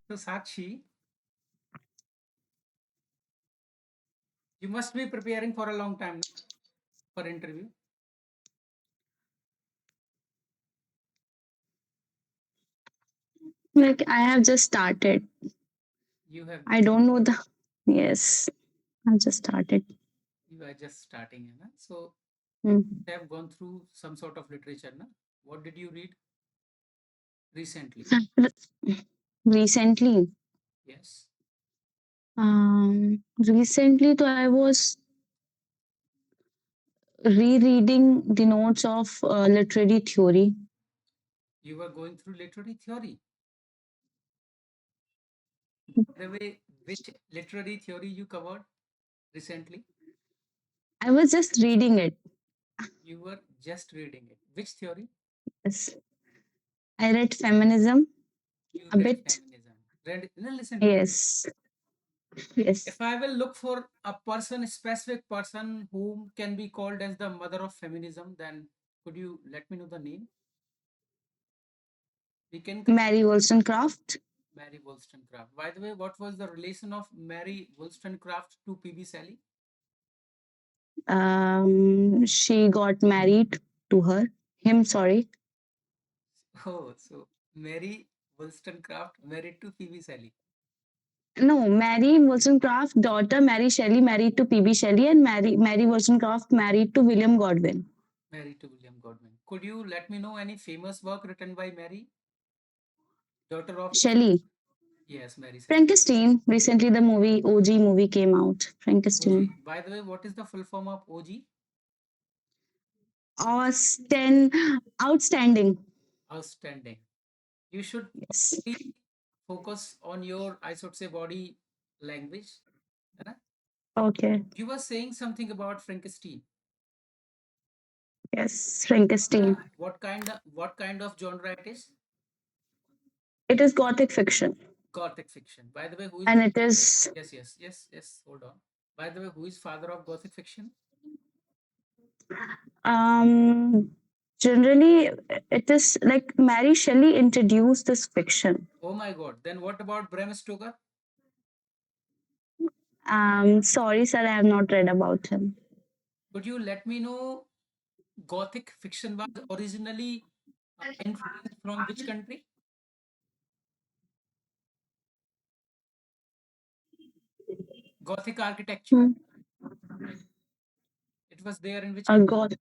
So Sakshi, you must be preparing for a long time for interview. Like I have just started. You have I don't know the. Yes, I just started. you are just starting, so Mm. you have gone through some sort of literature, na? What did you read recently? Recently, Yes, recently, so I was rereading the notes of literary theory. you were going through literary theory. By the way, which literary theory you covered recently? I was just reading it. You were just reading it. Which theory? Yes. I read feminism You a read bit. feminism. Read, no, listen to me. Yes. Yes. If I will look for a person, specific person whom can be called as the mother of feminism, then could you let me know the name? We can Mary Wollstonecraft. Mary Wollstonecraft. By the way, what was the relation of Mary Wollstonecraft to P.B. Shelley? She got married to her. Him, sorry. Oh, so Mary Wollstonecraft married to P.B. Shelley. No, Mary Wollstonecraft's daughter Mary Shelley married to P.B. Shelley, and Mary Wollstonecraft married to William Godwin. Married to William Godwin. Could you let me know any famous work written by Mary, daughter of Shelley. yes, Mary Shelley? Frankenstein. Recently, the movie OG movie came out. Frankenstein. OG. By the way, what is the full form of OG? Austin, outstanding. Outstanding. You should Yes. focus on your, I should say, body language. है ना? Okay. You were saying something about Frankenstein. Yes, Frankenstein. What kind of genre it is? It is gothic fiction, Gothic fiction. By the way, who is and it is yes. Hold on. By the way, who is father of Gothic fiction? um generally it is like Mary Shelley introduced this fiction. Oh my God. Then what about Bram Stoker? Sorry, sir, I have not read about him. Could you let me know Gothic fiction was originally influenced from which country? Gothic architecture. Hmm. It was there in which A country? god.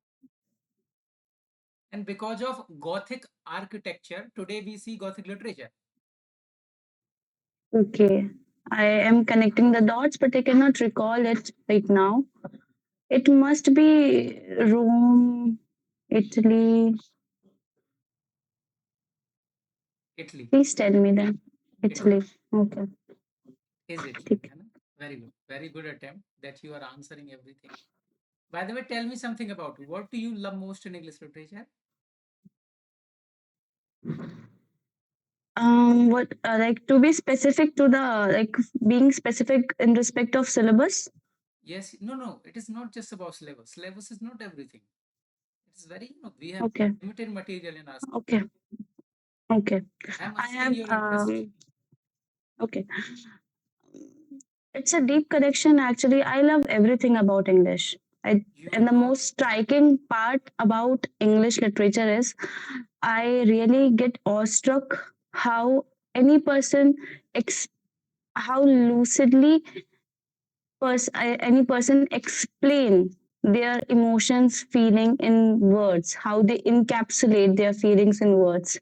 And because of Gothic architecture, today we see Gothic literature. Okay. I am connecting the dots, but I cannot recall it right now. It must be Rome, Italy. Italy. Please tell me then. Italy. Italy. Okay. Is Italy. ठीक. है ना? Very good. Very good attempt that you are answering everything. By the way, tell me something about you. What do you love most in English literature? What like to be specific to the like being specific in respect of syllabus? Yes, no. It is not just about syllabus. Syllabus is not everything. It's very, we have Okay. limited material in us. Okay. Okay. I'm I asking have your interest. okay. It's a deep connection actually. I love everything about English. You And the know, most striking part about English literature is I really get awestruck how any person how lucidly any person explain their emotions feeling in words, how they encapsulate their feelings in words.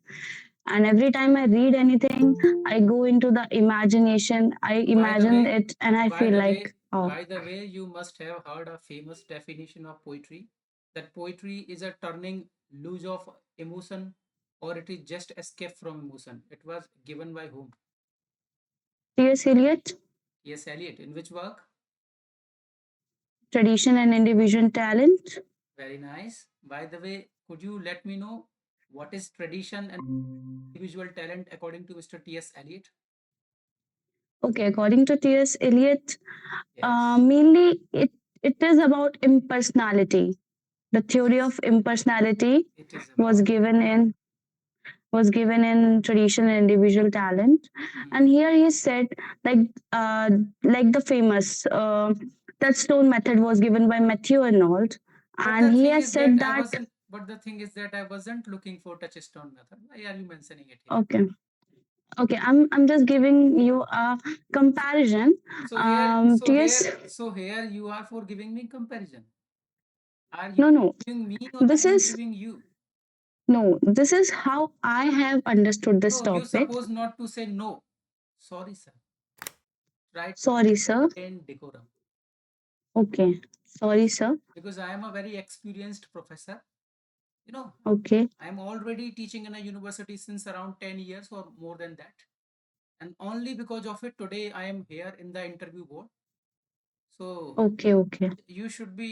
And every time I read anything, I go into the imagination, I by the imagine way, it, and I by feel the like, way, oh, by the way, you must have heard a famous definition of poetry. That poetry is a turning loose of emotion, or it is just escape from emotion. It was given by whom? T.S. Eliot, Yes, Eliot. In which work? tradition and individual talent. Very nice. By the way, could you let me know what is tradition and individual talent according to Mr. T.S. Eliot? Okay, according to T.S. Eliot, Yes, mainly it is about impersonality. The theory of impersonality it is was about. given in traditional individual talent, Hmm. and here he said like uh, like the famous touchstone method was given by Matthew Arnold, But and the he thing has is that said I that. wasn't. But the thing is that I wasn't looking for touchstone method. Why are you mentioning it here? Okay, okay, I'm just giving you a comparison. So here, Ts so here you are for giving me comparison. Are you No, no, giving me or I this am is giving you? no, this is how I have understood this No, you topic. suppose not to say no. Sorry, sir. Try to Sorry, sir. maintain decorum. Okay, sorry, sir. Because I am a very experienced professor. You know, Okay, I am already teaching in a university since around 10 years or more than that. And only because of it, today I am here in the interview board. So okay, okay, you should be,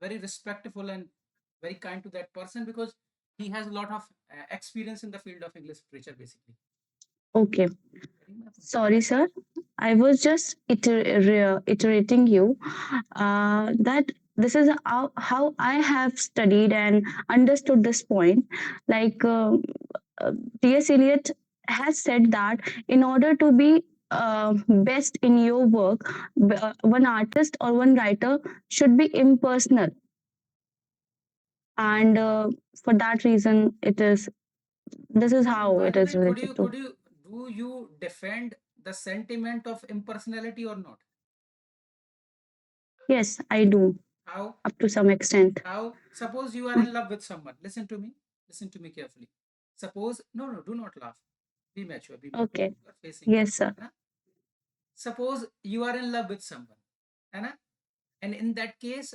very respectful and very kind to that person because he has a lot of experience in the field of English literature, basically. okay. Getting my point? Sorry, sir. I was just iterating you that this is how I have studied and understood this point. Like uh, T.S. Eliot has said that in order to be best in your work, one artist or one writer should be impersonal, and for that reason, it is. This is And how by it the is way, related to. do you defend the sentiment of impersonality or not? Yes, I do How? up to some extent. How? Suppose you are in love with someone. Listen to me. Listen to me carefully. Suppose, no, no, do not laugh. Be mature, be mature. Okay. You are facing me. Yes, sir. है ना? Suppose you are in love with someone. है ना? And in that case,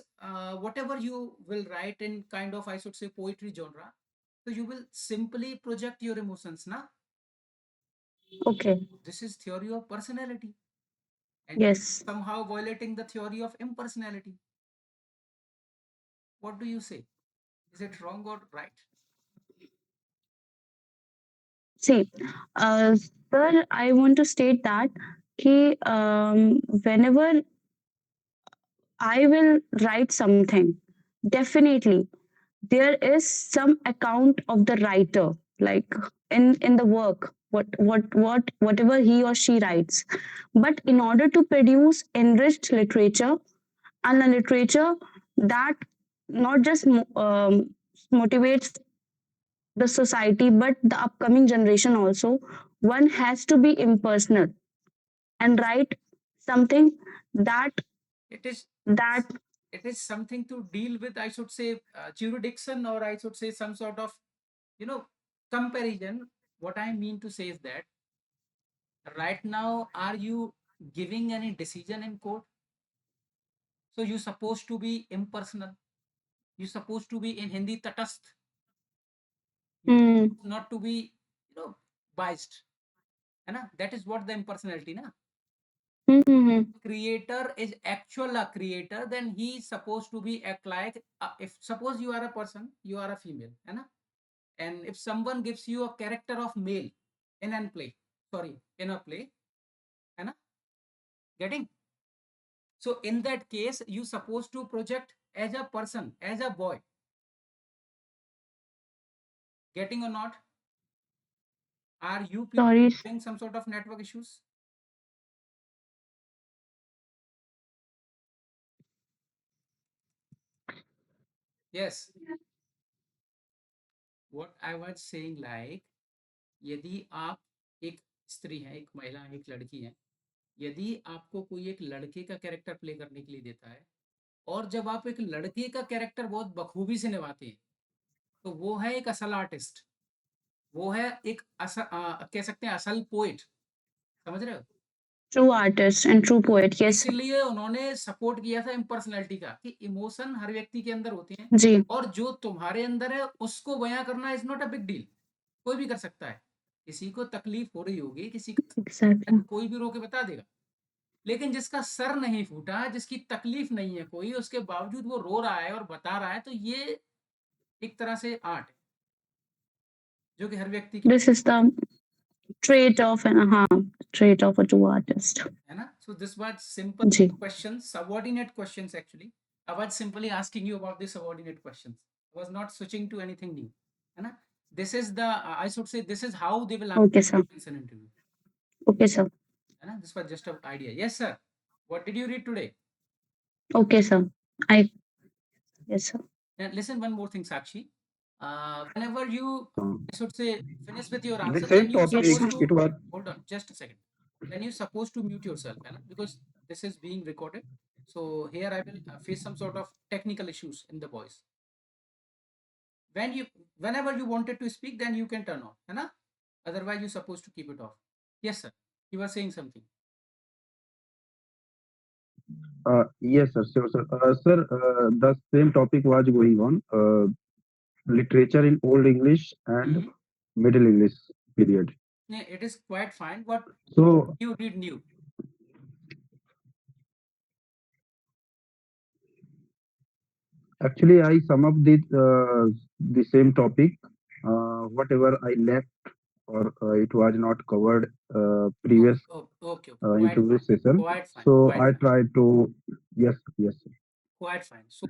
whatever you will write in kind of, I should say, poetry genre, so you will simply project your emotions. Na? Okay. This is theory of personality. And Yes. somehow violating the theory of impersonality. What do you say? Is it wrong or right? See, sir, I want to state that whenever I will write something, definitely there is some account of the writer, like in the work, whatever he or she writes. But in order to produce enriched literature and a literature that not just motivates the society but the upcoming generation also, one has to be impersonal and write something that It is that it is something to deal with, I should say, jurisdiction, or I should say some sort of, you know, comparison. What I mean to say is that right now, are you giving any decision in court? So you're supposed to be impersonal. You're supposed to be in Hindi tatast. You're mm, supposed not to be, biased. है ना? That is what the impersonality, na? mm, mm, Creator is actual a creator, then he is supposed to be act like, if suppose you are a person, you are a female, है ना? And if someone gives you a character of male in a play, sorry, in a play, है ना? Getting? So in that case, you supposed to project as a person, as a boy. Getting or not? Are you people sorry. having some sort of network issues? Yes. What I was saying, like, यदि आप एक स्त्री हैं, एक महिला है, एक लड़की है, यदि आपको कोई एक लड़के का कैरेक्टर प्ले करने के लिए देता है, और जब आप एक लड़के का कैरेक्टर बहुत बखूबी से निभाते हैं, तो वो है एक असल आर्टिस्ट। वो है एक कह सकते हैं असल पोएट। समझ रहे हो? True artist and true poet. Yes, sir. इसलिए उन्होंने सपोर्ट किया था इम्पर्सनैलिटी का, कि इमोशन हर व्यक्ति के अंदर होते हैं, जी, और जो तुम्हारे अंदर है उसको बयां करना is not a big deal. कोई भी कर सकता है। किसी को तकलीफ हो रही होगी, किसी exactly. को कोई भी रोके बता देगा। लेकिन जिसका सर नहीं फूटा, जिसकी तकलीफ नहीं है कोई, उसके बावजूद वो रो रहा है और बता रहा है, तो ये एक तरह से आर्ट है, जो कि हर व्यक्ति की। This is the trait of an trait of a true artist. है ना? So this was simple ji. questions, subordinate questions actually. I was simply asking you about the subordinate questions. I was not switching to anything new. है ना? This is the I should say this is how they will Okay, sir. answer an interview. Okay, sir. है ना? This was just an idea. Yes, sir. What did you read today? Okay, sir. I yes, sir. And listen, one more thing, Sakshi. Whenever you, I should say, finish with your The answer, same then you Yes, topic, sir. supposed to it was hold on just a second. Then you supposed to mute yourself, है ना? Because this is being recorded. So here I will face some sort of technical issues in the voice. When you, whenever you wanted to speak, then you can turn on, है ना? Otherwise, you're supposed to keep it off. Yes, sir. You were saying something. yes, sir, sure, sir. Sir, the same topic was going on. Literature in Old English and Mm-hmm. Middle English period. Yeah, it is quite fine. What So you read new? actually, I sum up the same topic. Whatever I left or it was not covered Okay, previous okay, okay, okay. Quite interview fine. session. Quite fine. So Quite I fine. tried to yes, yes. Quite fine. So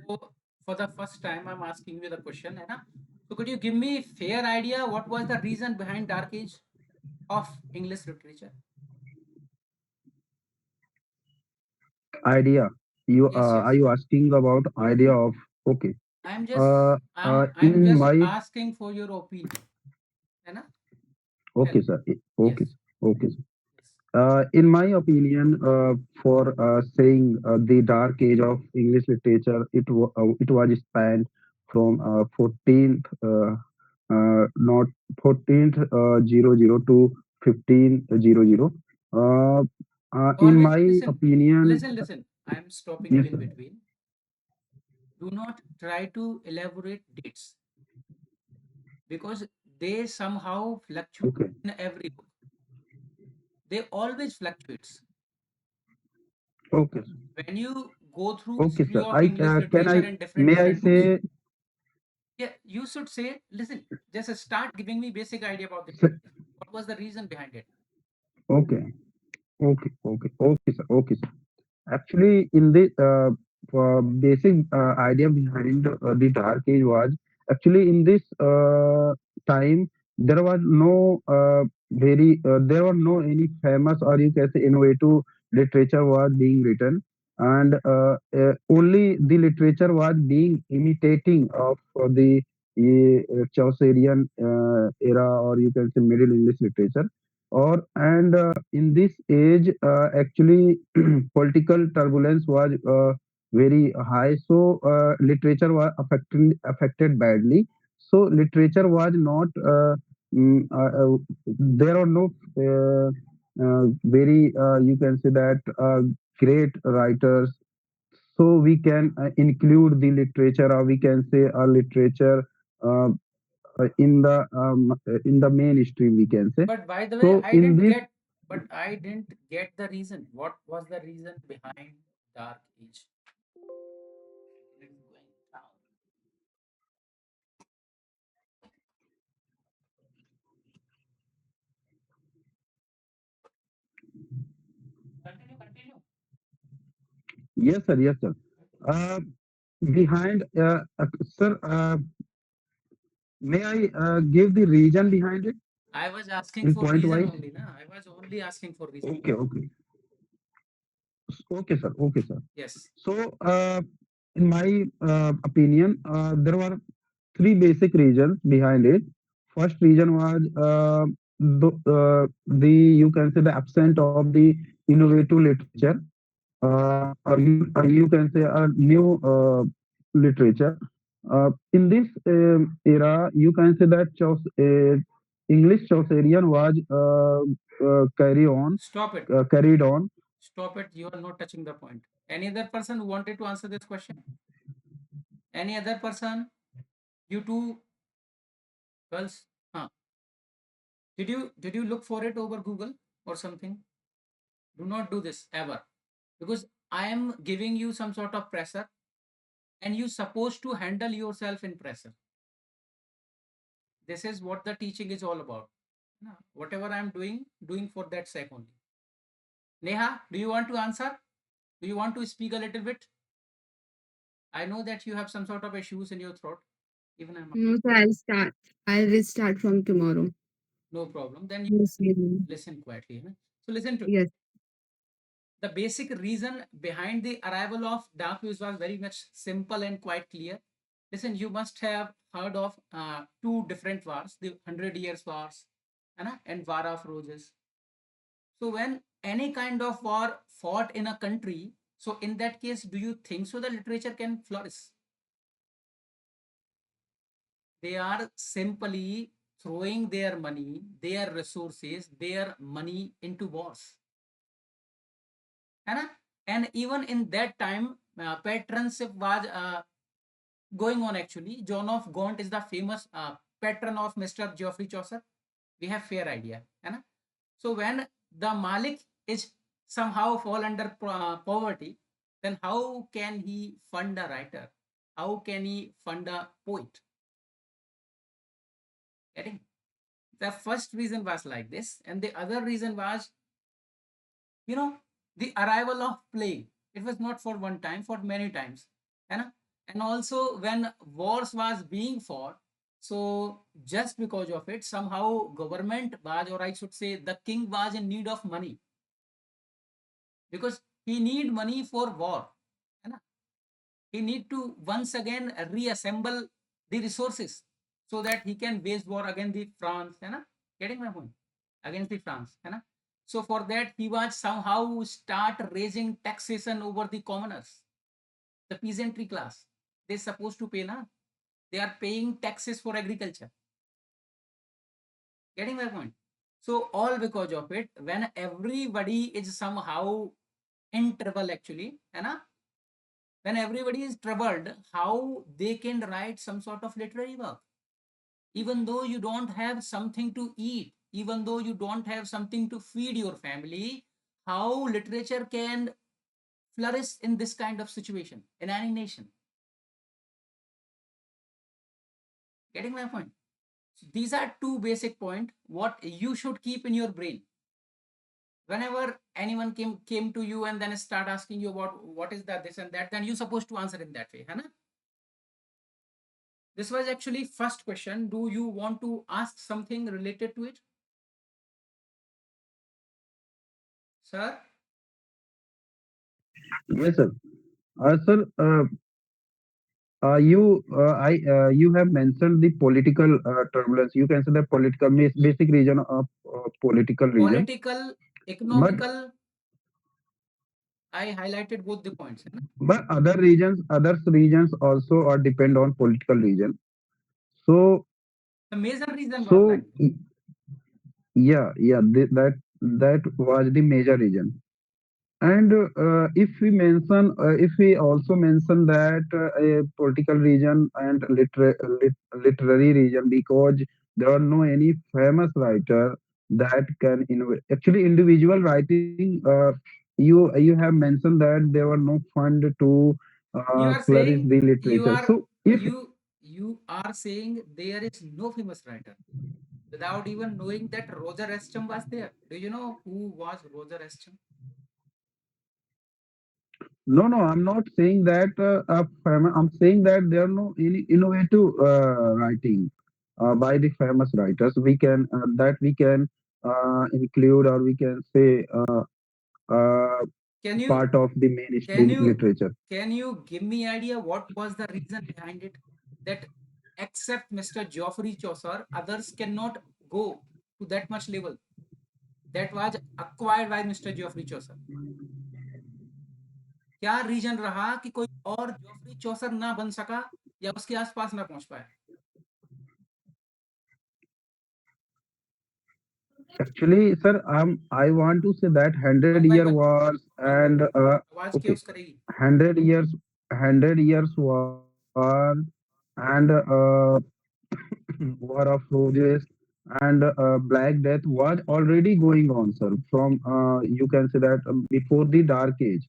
for the first time, I'm asking you the question, है ना? So could you give me a fair idea what was the reason behind Dark Age of English literature? Idea. You Yes, are yes. you asking about idea of okay. I'm just Uh, I'm in just my asking for your opinion, है ना? Tell okay, me. sir. Yes, Okay, sir. Okay, sir. yes. In my opinion, for saying the dark age of English literature, it was spanned from 14th, not 14th 00 to 1500. Uh, in Always my listen, opinion, listen, listen. I'm stopping you yes, in sir. between. Do not try to elaborate dates because they somehow fluctuate Okay, in every book. They always fluctuates. okay, sir. When you go through Okay, history sir. of English Can literature I in different may I different books, say, yeah, you should say, listen, just start giving me basic idea about the sir, what was the reason behind it. okay, okay, sir. Okay, sir. Actually, in the basic idea behind the Dark Age was actually in this time there was no there were no any famous or you can say innovative literature was being written, and only the literature was being imitating of the Chaucerian era or you can say Middle English literature, or and in this age actually political turbulence was very high, so literature was affected badly. So literature was not there are no very you can say that great writers, so we can include the literature or we can say a literature uh, in the mainstream we can say. But by the way, So in this I didn't get the reason. What was the reason behind Dark Age? It is going down. Continue, continue. yes sir, yes sir. uh, Behind sir, may I give the reason behind it I was asking in for point reason wise? only, na. I was only asking for reason. Okay, okay, okay sir, okay sir. Yes. So in my opinion there were three basic reasons behind it. First reason was the you can say the absence of the innovative literature, or you can say a new literature. In this era, you can say that English Chaucerian was Stop it. carried on. Stop it. You are not touching the point. Any other person who wanted to answer this question? Any other person? You two girls? Huh. Did you look for it over Google or something? Do not do this ever. Because I am giving you some sort of pressure and you supposed to handle yourself in pressure. This is what the teaching is all about. Na? Whatever I'm doing for that sake only. Neha, do you want to answer? Do you want to speak a little bit? I know that you have some sort of issues in your throat. Even I'm No, so I'll start. I'll restart from tomorrow. no problem. Then you Yes, evening. listen quietly. Na? So listen to Yes. the basic reason behind the arrival of dark webs was very much simple and quite clear. Listen, you must have heard of two different wars, the Hundred Years Wars, and War of Roses. So when any kind of war fought in a country, so in that case, do you think so the literature can flourish? They are simply throwing their money, their resources, their money into wars. है ना? And even in that time, patronship was going on actually. John of Gaunt is the famous patron of Mr. Geoffrey Chaucer. We have fair idea. है ना? So when the Malik is somehow fall under poverty, then how can he fund a writer? How can he fund a poet? Getting? The first reason was like this, and the other reason was, you know, the arrival of plague. It was not for one time, for many times. है ना? And also when wars was being fought, so just because of it, somehow government was, or I should say the king was in need of money, because he need money for war. है ना? He need to once again reassemble the resources so that he can wage war against the France. है ना? Getting my point? Against the France. है ना? So for that he was somehow start raising taxation over the commoners, the peasantry class. They supposed to pay na. They are paying taxes for agriculture. Getting my point? So all because of it, when everybody is somehow in trouble actually, है ना? When everybody is troubled, how they can write some sort of literary work? Even though you don't have something to eat, even though you don't have something to feed your family, how literature can flourish in this kind of situation in any nation? Getting my point? So these are two basic points what you should keep in your brain. Whenever anyone came to you and then start asking you about what is that, this and that, then you're supposed to answer in that way. Hai na? This was actually first question. Do you want to ask something related to it, sir? Yes, sir. Sir, you have mentioned the political turbulence. You can say the political basic region of political region, Political, but economical. I highlighted both the points. है ना? other regions also are depend on political region. So The major reason was so like this. yeah, yeah, that was the major reason. And if we also mention that a political region and literary region, because there are no any famous writer that can innovate. Actually, individual writing, you have mentioned that there were no fund to You are flourish saying the you literature. are So if you are saying there is no famous writer without even knowing that Roger Estom was there. Do you know who was Roger Estom? no, no, I'm not saying that. I'm saying that there are no any innovative writing by the famous writers. We can include, or we can say uh, Can you part of the can mainstream you literature. can you give me idea what was the reason behind it? That except Mr. Geoffrey Chaucer, others cannot go to that much level that was acquired by Mr. Geoffrey Chaucer. क्या reason रहा कि कोई और Joffrey चौसर ना बन सका या उसके आसपास ना पहुंच पाया? Actually, sir, I want to say that hundred one by year one wars one by and one आवाज okay, केओस करेगी. 100 years, 100 years war and War of Roses and Black Death was already going on, sir. From you can say that before the Dark Age,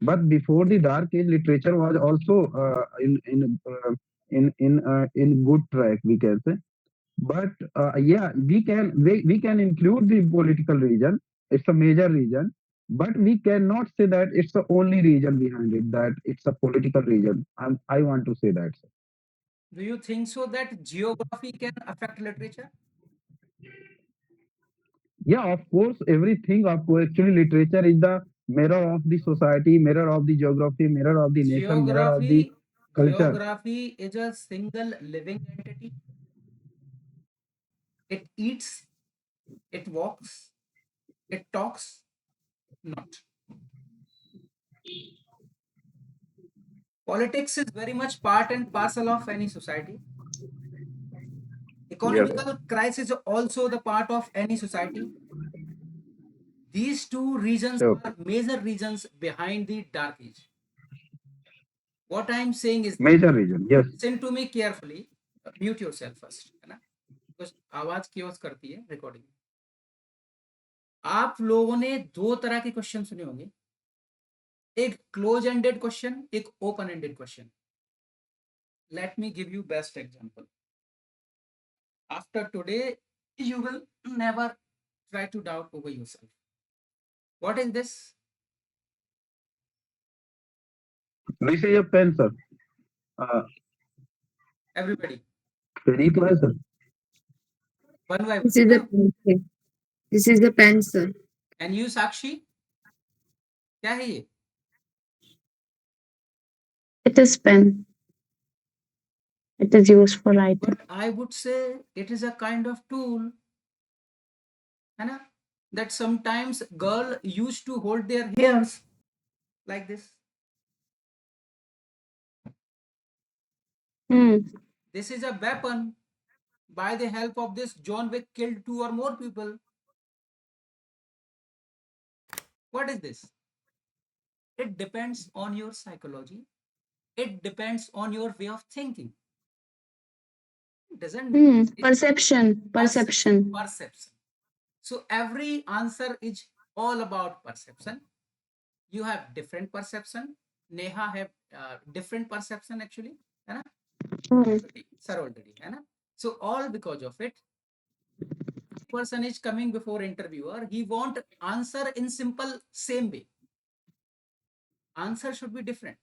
but before the Dark Age, literature was also in good track. We can say, But yeah, we can include the political region. It's a major region, but we cannot say that it's the only region behind it. That it's a political region. I want to say that. Do you think so that geography can affect literature? Yeah, of course, everything. Of course, actually, literature is the mirror of the society, mirror of the geography, mirror of the nation, mirror of the Geography, culture. geography is a single living entity. It eats, it walks, it talks, not. Politics is very much part and parcel of any society. Yes, Economical crisis is also the part of any society. These two reasons sure. are major reasons behind the dark age. What I am saying is, Major region. Yes, listen to me carefully. Mute yourself first, है ना? Because आवाज chaos करती है recording. आप लोगों ने दो तरह के क्वेश्चन सुने होंगे, एक क्लोज एंडेड क्वेश्चन, एक open ended question. Let me give you best example. After today, you will never try to doubt over yourself. What is this? this is a pen, sir. Uh, Everybody, Penny to है, sir. one by one, This is है the ना? pencil. This is the pencil. And you, Sakshi, क्या है ये? It is pen. It is used for writing. But I would say it is a kind of tool, है ना? That sometimes girl used to hold their hairs like this. Hmm. This is a weapon. By the help of this, John Wick killed 2 or more people. What is this? It depends on your psychology. It depends on your way of thinking. It doesn't mean Hmm. it, Perception. perception. Perception. Perception. So every answer is all about perception. You have different perception. Neha have different perception actually. है ना? Hmm. Sir already. है ना? So all because of it, person is coming before interviewer. He won't answer in simple same way. Answer should be different.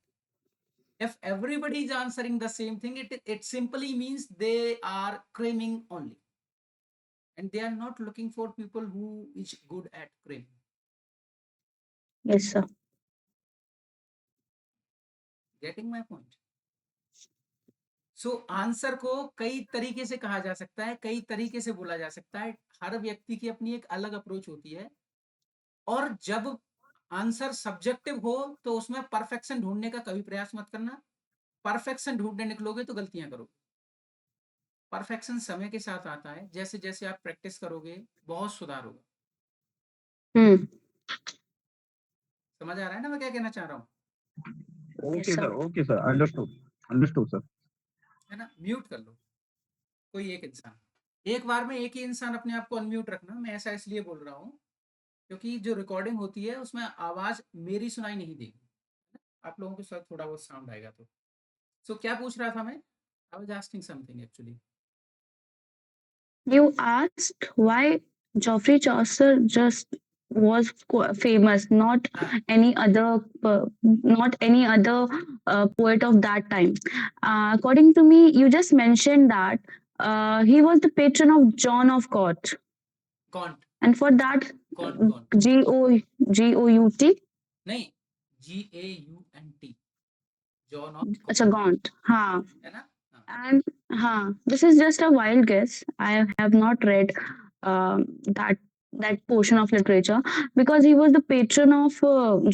If everybody is answering the same thing, it simply means they are cramming only. And they are not looking for people who is good at cramming. Yes, sir. Getting my point? So answer को कई तरीके से कहा जा सकता है, कई तरीके से बोला जा सकता है। हर व्यक्ति की अपनी एक अलग अप्रोच होती है। और जब आंसर सब्जेक्टिव हो तो उसमें परफेक्शन ढूंढने का कभी प्रयास मत करना। परफेक्शन ढूंढने निकलोगे तो गलतियां करोगे। परफेक्शन समय के साथ आता है। जैसे जैसे आप प्रैक्टिस करोगे बहुत सुधार होगा। Hmm. समझ आ रहा है ना मैं क्या कहना चाह रहा हूँ? Yes, Okay, sir. sir. Okay, sir. Understood. Understood, sir. है ना? म्यूट कर लो कोई एक इंसान। एक बार में एक ही इंसान अपने आप को अनम्यूट रखना। मैं ऐसा इसलिए बोल रहा हूँ क्योंकि जो रिकॉर्डिंग होती है उसमें आवाज मेरी सुनाई नहीं देगी। आप लोगों के साथ थोड़ा बहुत साउंड आएगा तो। सो क्या पूछ रहा था मैं? I was asking something actually. You asked why Geoffrey Chaucer just was famous, not हाँ, any other, not any other poet of that time. According to me, you just mentioned that he was the patron of John of Gaunt, can't. and for that, can't can't Gout, नहीं, GAUNT, John of अच्छा God, Gaunt, हाँ. है ना? हाँ, And this is just a wild guess. I have not read that portion of literature because he was the patron of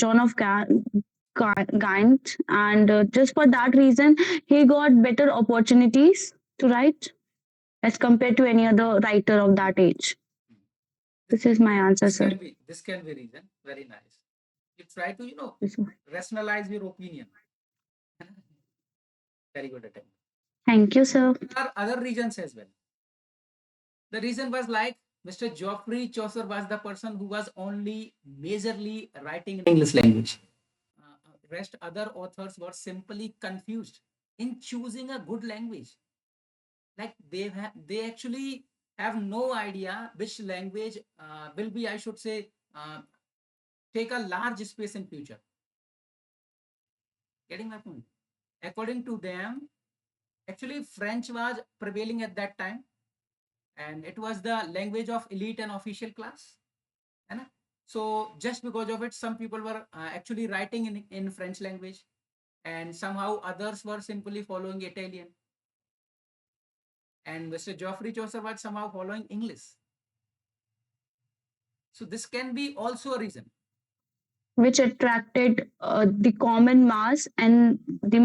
John of Gant, and just for that reason, he got better opportunities to write as compared to any other writer of that age. this This is can my be, answer, sir. this can be reason. Very nice. You try to This- rationalize your opinion. Very good attempt. Thank you, sir. There are other reasons as well. The reason was like Mr. Geoffrey Chaucer was the person who was only majorly writing in English language. Rest other authors were simply confused in choosing a good language. like they actually have no idea which language will be, I should say, take a large space in future. Getting my point? According to them, actually French was prevailing at that time, and it was the language of elite and official class. है ना? So just because of it, some people were actually writing in French language, and somehow others were simply following Italian, and Mr. Geoffrey Chaucer was somehow following English. So this can be also a reason. which attracted the common mass and the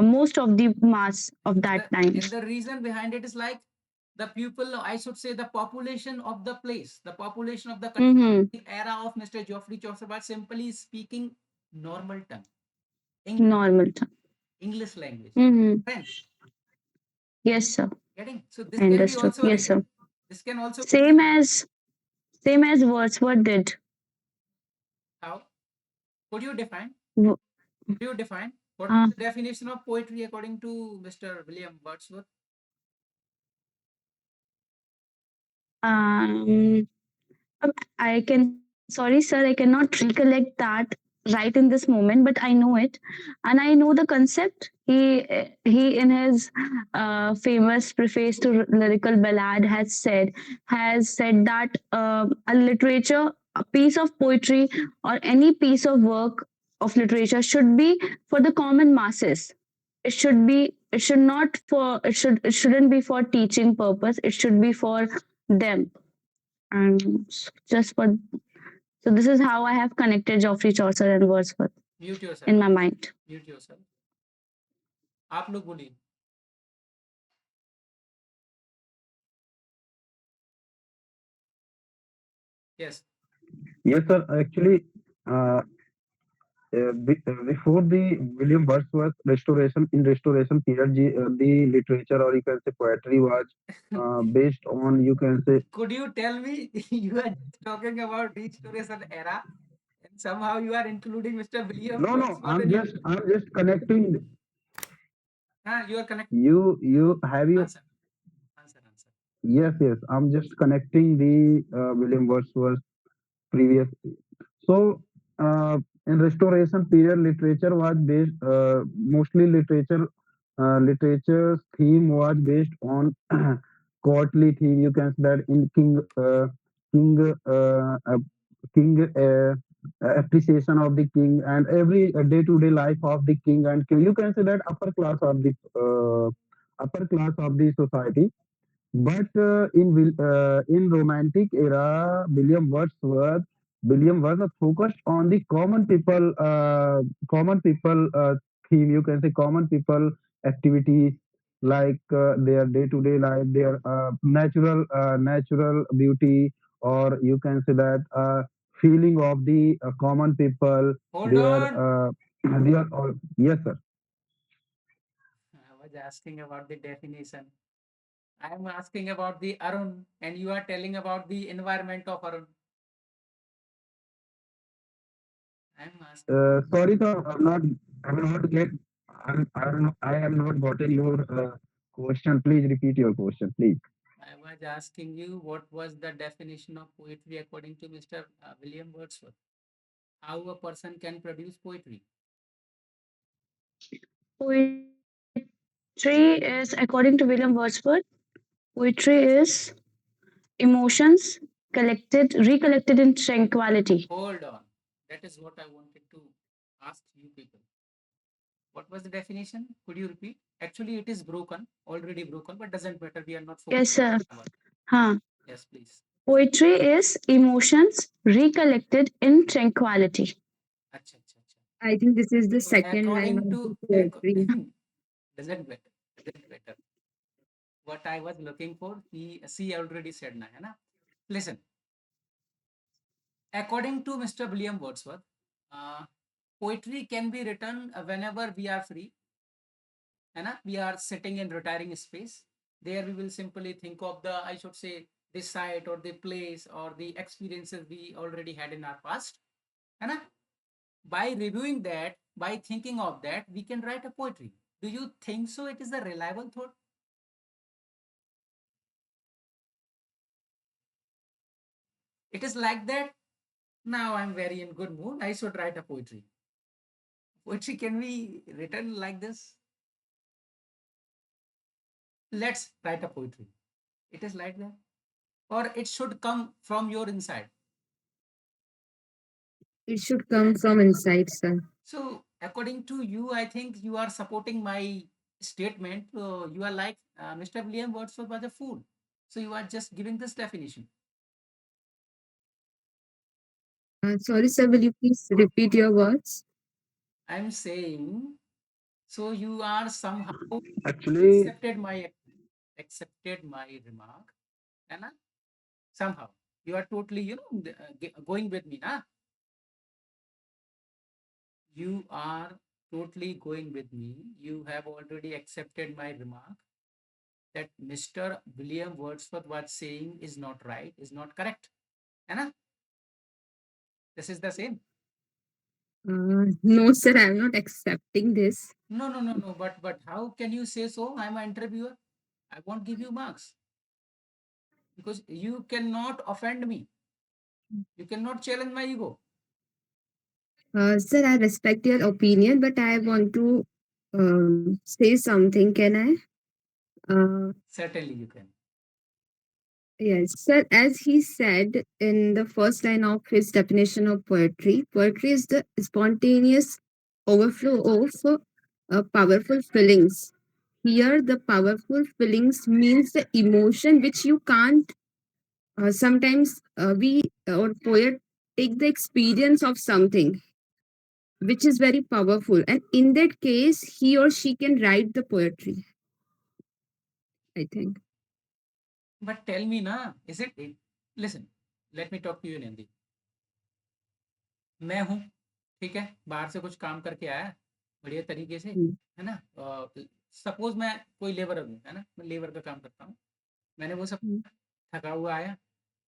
most of the mass of And that the, time. and the reason behind it is like the people, I should say, the population of the place, the population of the country, Mm-hmm. the era of Mr. Geoffrey Chaucer was simply speaking normal tongue, Normal time. English language, Mm-hmm. French. Yes, sir. Getting? So this I can be understood. also a Yes, reason. sir. This can also be a Same reason. as same as Wordsworth did. How? Could you define? W- Could you define what Uh, is the definition of poetry according to Mr. William Wordsworth? um, I can, sorry, sir, I cannot recollect that right in this moment, but I know it, and I know the concept. He in his famous preface to lyrical ballad has said that a literature, a piece of poetry, or any piece of work of literature should be for the common masses. It should be. It should not for. It should. It shouldn't be for teaching purpose. It should be for them, and just for, so this is how I have connected Geoffrey Chaucer and Wordsworth Mute yourself. in my mind. Mute yourself. आप लोग बोलिए. Yes. Yes, sir. Actually, uh, before the William Wordsworth restoration period, the literature, or you can say poetry, was based on, you can say, Could you tell me you are just talking about restoration era, and somehow you are including Mr. William no, no. Wordsworth in your. I'm just connecting. You are connected. You have you. Answer. Answer. Yes, yes. I'm just connecting the William Wordsworth previous. So, in Restoration period, literature was based, mostly literature's theme was based on courtly theme. You can say that in king, king appreciation of the king, and every day-to-day life of the king and king. You can say that upper class of the society. But in romantic era, William Wordsworth focused on the common people theme. You can say common people activities, like their day-to-day life, their natural beauty, or you can say that feeling of the common people. Hold Their on. they are all, yes, sir. I was asking about the definition. I am asking about the Arun, and you are telling about the environment of Arun. I am asking. Sorry, sir, I'm not get, I am not gotten your question. Please repeat your question, please. I was asking you what was the definition of poetry according to Mr. William Wordsworth. How a person can produce poetry. Poetry is, according to William Wordsworth, poetry is emotions recollected in tranquility. Hold on. That is what I wanted to ask you people. What was the definition? Could you repeat? Actually, it is broken, already broken, but doesn't matter. We are not Yes, focusing sir. on. Huh. Yes, please. Poetry is emotions recollected in tranquility. Acha, acha, acha. I think this is the So second line according of to the poetry. doesn't matter. Doesn't matter. What I was looking for, he already said na, hai na? Listen, according to Mr. William Wordsworth, uh, poetry can be written whenever we are free, है ना? We are sitting in retiring space. There we will simply think of the, I should say, the site or the place or the experiences we already had in our past. है ना? By reviewing that, by thinking of that, we can write a poetry. Do you think so? It is a reliable thought? It is like that. Now I'm very in good mood. I should write a poetry. Poetry can be written like this. Let's write a poetry. It is like that. Or it should come from your inside. It should come from inside, sir. So, according to you, I think you are supporting my statement. You are like Mr. William Wordsworth was a fool. So, you are just giving this definition. Sorry, sir, will you please repeat your words? I'm saying, so you are somehow Actually, accepted my accepted my remark, and somehow you are totally, going with me, na? You are totally going with me. You have already accepted my remark that Mr. William Wordsworth was saying is not right, is not correct. Anna, this is the same. No, sir, I'm not accepting this. No, no, no, no. But how can you say so? I'm an interviewer. I won't give you marks because you cannot offend me. You cannot challenge my ego. Sir, I respect your opinion, but I want to say something. Can I? Certainly you can. Yes, sir. As he said in the first line of his definition of poetry, poetry is the spontaneous overflow of powerful feelings. Here, the powerful feelings means the emotion which you can't. Sometimes we or poet take the experience of something which is very powerful, and in that case, he or she can write the poetry. I think. But tell me, na, is it? Listen, let me talk to you in Hindi. मैं हूँ, ठीक है, बाहर से कुछ काम करके आया बढ़िया तरीके से, Mm, है ना? सपोज मैं कोई लेबर हूँ, है ना, मैं लेबर का काम करता हूँ, मैंने वो सब mm, थका हुआ आया,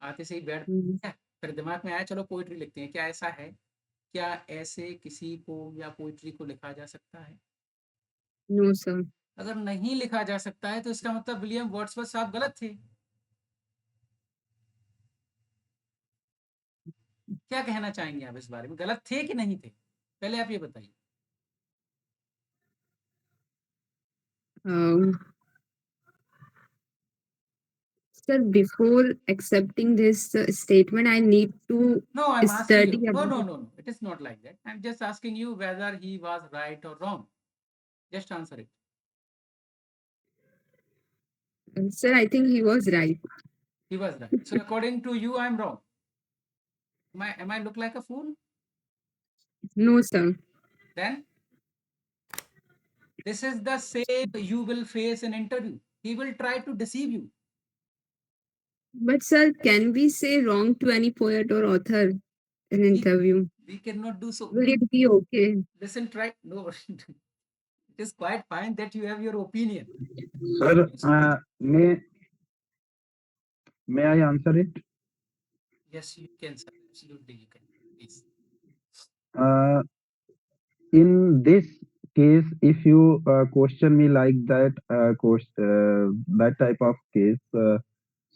आते से ही बैठ mm. गया, फिर दिमाग में आया चलो पोइट्री लिखते हैं, क्या ऐसा है? क्या ऐसे किसी को या पोइट्री को लिखा जा सकता है? No, sir. अगर नहीं लिखा जा सकता है तो इसका मतलब विलियम वर्ड्सवर्थ साहब गलत थे। क्या कहना चाहेंगे आप इस बारे में, गलत थे कि नहीं थे? पहले आप ये बताइए। Um, Sir, before accepting this statement, I need to No, I'm asking you. study No, about no, it. no, no. It is not like that. I'm just asking you whether he was right or wrong. Just answer it. Sir, I think he was right. He was right. So according to you, I'm wrong. Am I look like a fool? No, sir. Then this is the same you will face in interview. He will try to deceive you. But, sir, can we say wrong to any poet or author in We, interview? we cannot do so. Will it be okay? Listen, try. No, it is quite fine that you have your opinion. sir, may I answer it? Yes, you can, sir. Absolutely, you can. Please. Uh, in this case, if you question me like that, that type of case,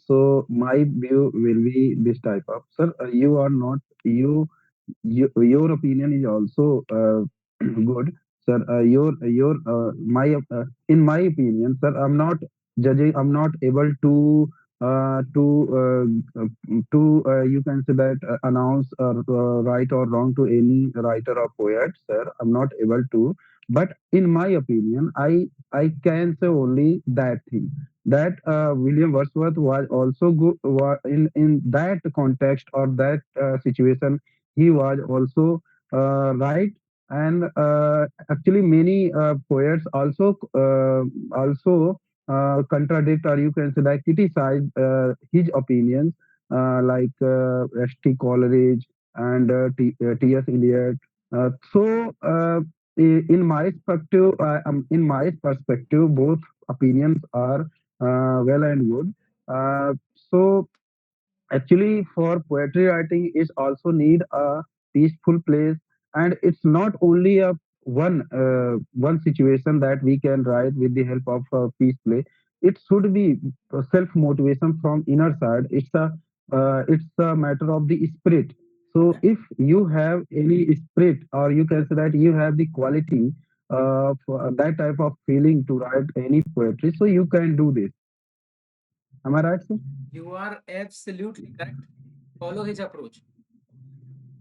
so my view will be this type of, sir. You are not you. Your opinion is also good, sir. My in my opinion, sir, I'm not judging. I'm not able to uh, to you can say that announce or right or wrong to any writer or poet, sir. I'm not able to. But in my opinion, I can say only that thing that William Wordsworth was also good in that context or that situation. He was also right, and actually many poets also contradict, or you can say like criticize his opinions, like st Coleridge and ts Eliot. So in my perspective, both opinions are well and good. So actually for poetry writing is also need a peaceful place, and it's not only a one situation that we can write with the help of a peace play. It should be self motivation from inner side. It's a it's a matter of the spirit. So Okay. if you have any spirit, or you can say that you have the quality for that type of feeling to write any poetry, so you can do this. Am I right, sir? You are absolutely correct. Follow his approach.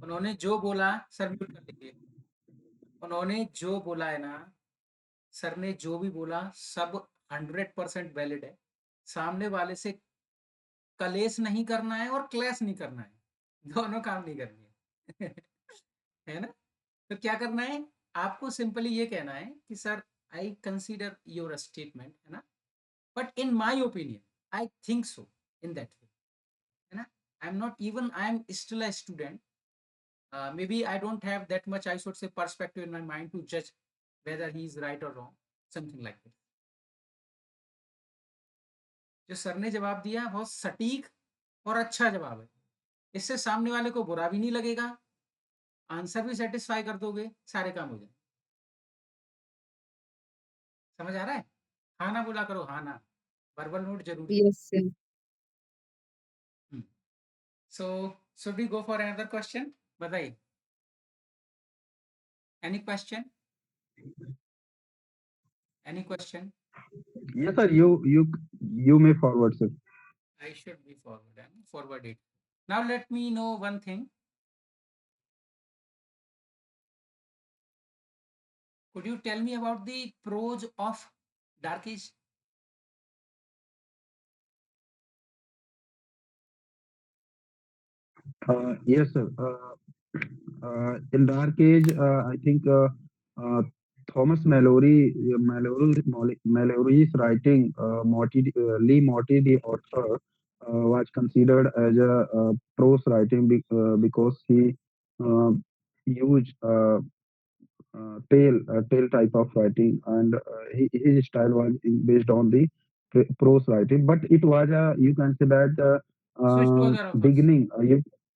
उन्होंने जो बोला sir mute कर लीजिए। उन्होंने जो बोला है ना, सर ने जो भी बोला सब 100% वैलिड है। सामने वाले से कलेश नहीं करना है और क्लैश नहीं करना है, दोनों काम नहीं करनी है। है ना? तो क्या करना है? आपको सिंपली ये कहना है कि sir I consider your statement, है ना, but in my opinion I think so in that way, है ना? I am not even, I am still a student, maybe I don't have that much, I should say, perspective in my mind to judge whether he is right or wrong, something like that. जो sir ने जवाब दिया बहुत सटीक और अच्छा जवाब है, इससे सामने वाले को बुरा भी नहीं लगेगा, आंसर भी सेटिस्फाई कर दोगे, सारे काम हो जाए। समझ आ रहा है? हाँ ना बोला करो, हाँ ना, वर्बल नोट जरूरी Yes, sir. है। So should we go for another question? बताइए, any question, any question? Yes, sir. You may forward, sir. I should be forward it. Now let me know one thing. Could you tell me about the pros of dark age? Yes, sir. In Dark Age, I think uh, Thomas Mallory's writing, Lee Morty, the author, was considered as a prose writing because he uh, used tale type of writing, and his style was based on the prose writing. But it was a, you can say that Switch to other authors. beginning.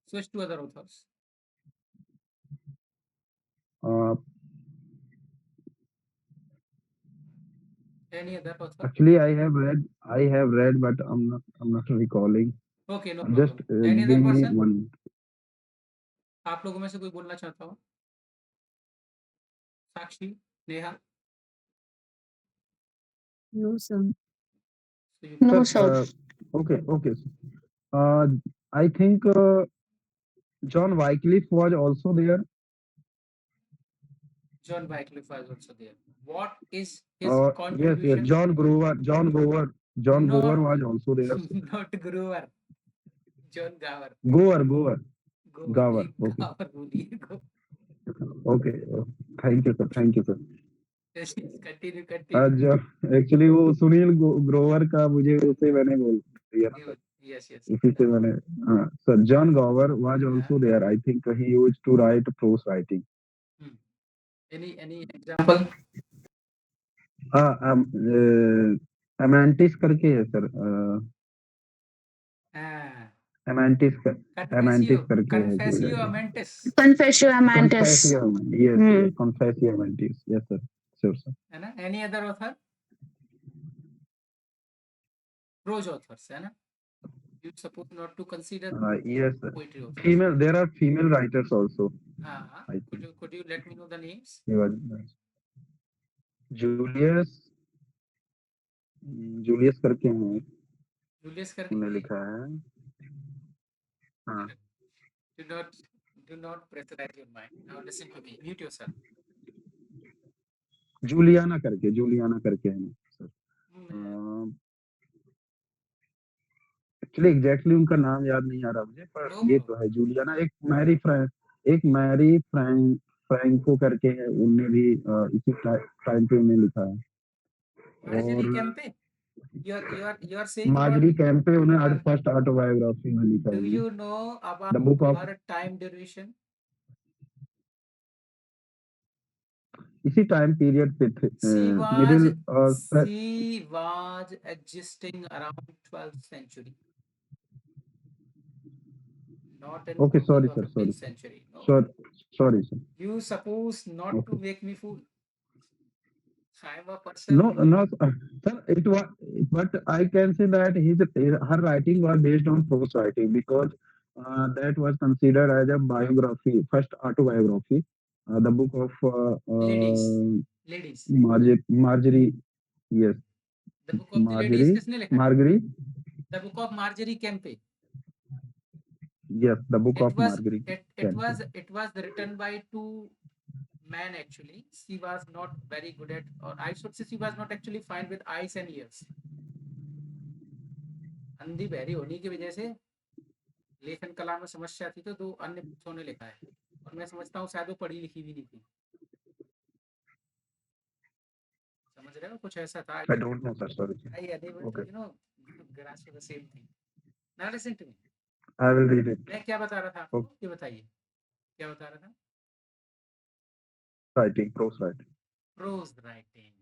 Switch to other authors. Uh, Any other author? Actually, I have read, but I'm not recalling. Okay, no Just problem. Any give other me person? one. आप लोगों में से कोई बोलना चाहता हो? साक्षी, Neha, No, sir. so you No, Sir, can. sir. okay, okay. Uh, I think John Wycliffe was also there. John Wycliffe was also there. What is his Yes, yes. contribution? John No, Gower was also there. Sir. not Grover. John Gower. Gower. Gover Gower. नहीं, Okay, Gower बोलिए go. okay. Thank you, sir. Thank you, sir. Yes, yes, continue, continue. आज actually वो सुनील ग्रोवर का मुझे उसे मैंने बोल दिया ना, सर. Yes, yes. इसी से मैंने, हाँ सर, John Gower was Uh, also there. I think he used to write prose writing. hmm. Any example? हाँ, एमेंटिस करके है सर. Ah, एमेंटिस एमेंटिस confessio, करके है जो confessio जाके. amantis, Confessio Amantis. Confessio. Yes, Hmm. Confessio Amantis. Yes sir. Sure sir. है ना? Any other author? Prose authors, है ना? You suppose not to consider yes sir. poetry authors. Female, there are female writers also, I think. Could you let me know the names? Julius, Julius करके हैं, Julius करके उन्होंने नहीं. लिखा है. हाँ, Do not do not pressurize your mind. Now listen to me. Mute yourself. Juliana करके है सर. Hmm, एक्चुअली एग्जैक्टली उनका नाम याद नहीं आ रहा मुझे, पर no ये problem. तो है जूलियाना. एक मैरी फ्रैंको करके है, उनने भी इसी टाइम पे उन्हें लिखा है. Marjorie और Kempe. You are saying about Margery Kempe उन्हें uh, फर्स्ट ऑटोबायोग्राफी में लिखा है do उन्हें. you know the about book of, her time duration? इसी टाइम पीरियड पे थे. She was middle. she was existing around 12th century, not in okay, 14th sorry or sir, sorry 15th sir. century. No, sorry sir. you suppose not to okay. make me fool. I'm a No, person. no, sir, it was, but I can say that her writing was based on prose writing because that was considered as a biography, first autobiography, the book of Ladies, ladies. Marjorie, yes, The book of the ladies Marjorie, किसने लिखा है? Marjorie, The book of Marjorie Kempe. yes, the book It of was Marjorie it Kempe. was it was written by two men actually. She was not very good at, or I should say, she was not actually fine with eyes and ears. अंधी बहरी होने की वजह से लेखन कला में समस्या थी, तो दो अन्य पुरुषों ने लिखा है, और मैं समझता हूँ शायद वो पढ़ी लिखी भी नहीं थी। समझ रहे हो, कुछ ऐसा था। I don't know, sir, sorry. I unable to Okay, grasp the same thing. Now listen to me. I will read it. मैं क्या बता रहा था Okay, आपको, ये बताइए क्या बता रहा था? writing, prose writing. Prose writing.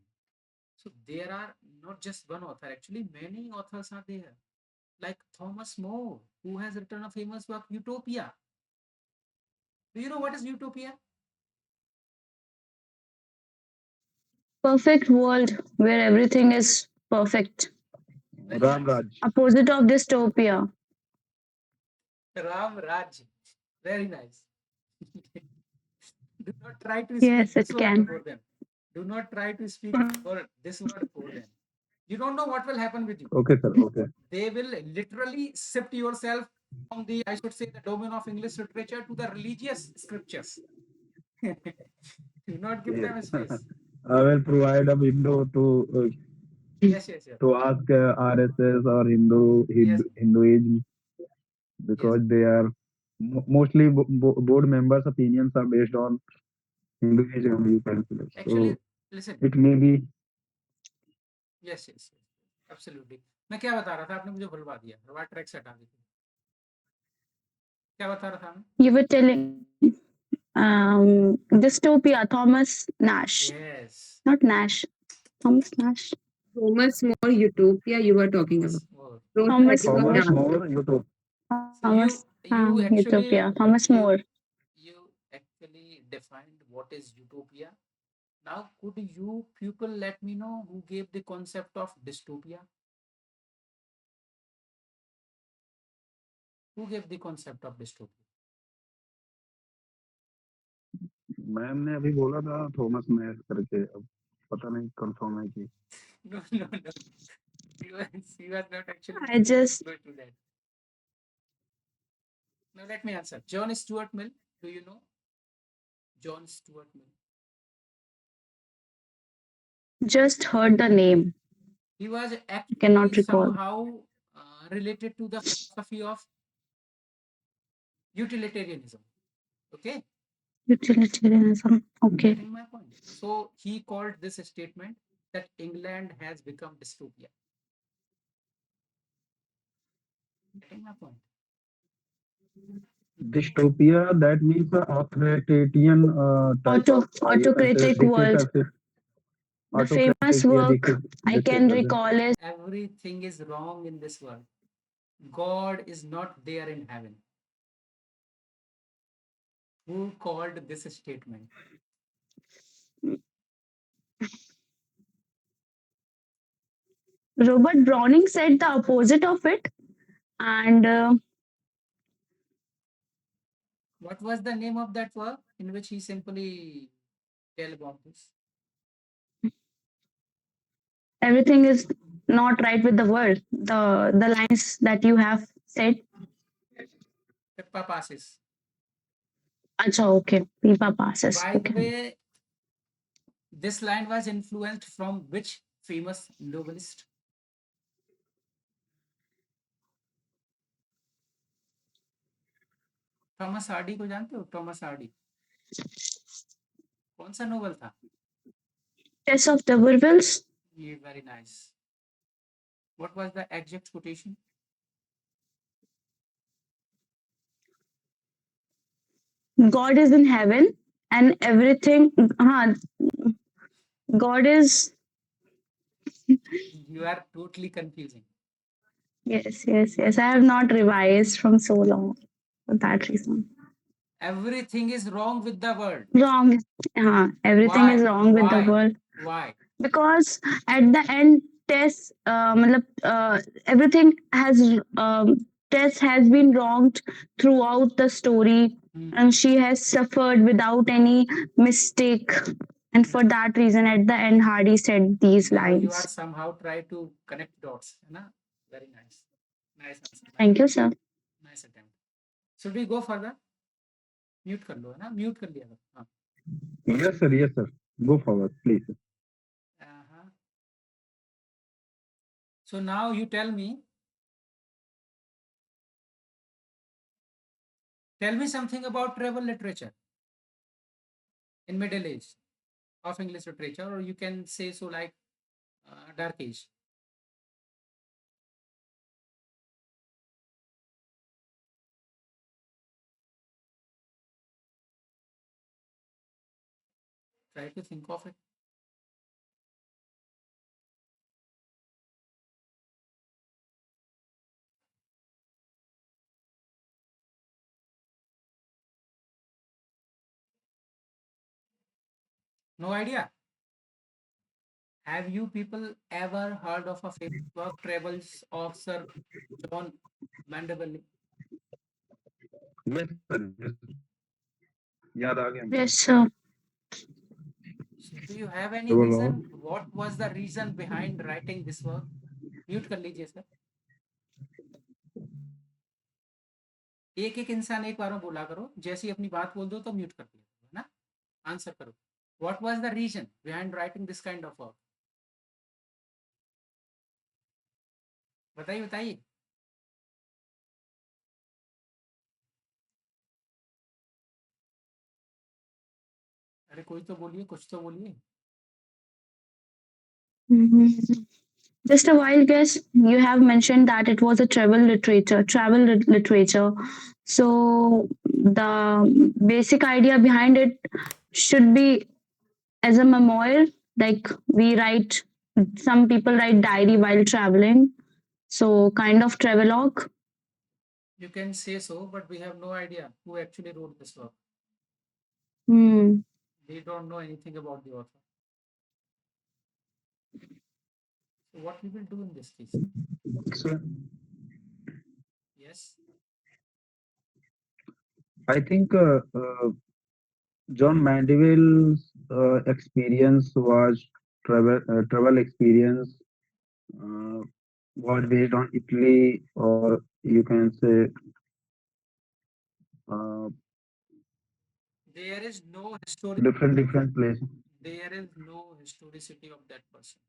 So there are not just one author, actually many authors are there, like Thomas More, who has written a famous work, Utopia. Do you know what is Utopia? Perfect world where everything is perfect. Very Ram nice. Raj. Opposite of dystopia. Ram Raj. Very nice. Do not try to speak Yes, this it word can. before them. Do not try to speak this word before them. You don't know what will happen with you. Okay, sir. Okay. They will literally shift yourself from the, I should say, the domain of English literature to the religious scriptures. Do not give Yes. them space. I will provide a window Yes, yes, yes. to ask RSS or Yes, Hinduism yes. because they are mostly board members' opinions are based on Hinduism. You can say. So Actually, listen. it may be Yes, yes, yes. Absolutely. मैं क्या बता रहा था, आपने मुझे भुलवा दिया, रवा track से हटा दी। क्या बता रहा था मैं? You were telling dystopia, Thomas Nash. Yes. Not Nash. Thomas Nash. Thomas More Utopia you were talking about. Thomas More. Prose Thomas writing of More. Thomas Dark. More. YouTube. So Thomas. you actually Utopia. Thomas you More. you actually defined what is utopia. Now, could you people let me know who gave the concept of dystopia? Who gave the concept of dystopia? Ma'am ने अभी बोला था Thomas mayor करके अब पता नहीं confirm है कि No, no, no. She was not actually I just good to that. Now let me answer. John Stuart Mill. Do you know John Stuart Mill? heard the name. He was actually Cannot recall. somehow related to the philosophy of utilitarianism. Okay, Utilitarianism. Okay. getting my point. So he called this statement that England has become dystopia. Getting my point. dystopia that means the authoritarian type of you can say Autocratic world. dictatorship The autocratic famous work I can dictatorship. recall is Everything is wrong in this world. God is not there in heaven. Who called this statement? Robert Browning said the opposite of it. And What was the name of that work in which he simply tell about this? everything is not right with the world. The lines that you have said. Pippa passes. Acha, okay. Pipa passes. By the Okay. way, this line was influenced from which famous novelist? Thomas Hardy को जानते हो? Thomas Hardy कौन सा novel था? Chess of the Wills. ये very nice. What was the exact quotation? God is in heaven and everything. God is. You are totally confusing. Yes, yes, yes. I have not revised from so long for that reason. Everything is wrong with the world. Wrong. Everything Why? is wrong with the Why? world. Why? because at the end Tess everything has Tess has been wronged throughout the story, and she has suffered without any mistake, and for that reason at the end Hardy said these Now you are lines. somehow try to connect dots, है ना? Very nice. Nice answer. Nice, Thank you, sir. nice attempt. Should we go further? Mute कर लो, है ना? Mute कर लिया करो. हाँ. Yes, sir. Yes, sir. Go forward, please. Uh-huh. So now you tell me something about travel literature in Middle Age of English literature, or you can say so like Dark Age. Try to think of it. No idea. Have you people ever heard of a famous work, Travels of Sir John Mandeville? Yes, sir. Yes, sir. याद आ गया मुझे. Yes, sir. So do you have any तो बोलो. reason? What was the reason behind writing this work? Mute कर लीजिए sir. एक एक इंसान एक बार में बोला करो. जैसे ही अपनी बात बोल दो तो म्यूट कर दिया है ना. आंसर करो. What was the reason behind writing this kind of work? बताइए बताइए. अरे कोई तो बोलिए, कुछ तो बोलिए. Mhm. Just a wild guess. You have mentioned that it was a travel literature. So the basic idea behind it should be as a memoir. Like we write, some people write diary while traveling. So kind of travelogue. You can say so, but we have no idea who actually wrote this work. Hmm. We don't know anything about the author. So what we will do in this case? So Yes. I think John Mandeville's experience was travel experience uh, was based on Italy, or you can say uh, There is no history. different places. There is no historicity of that person.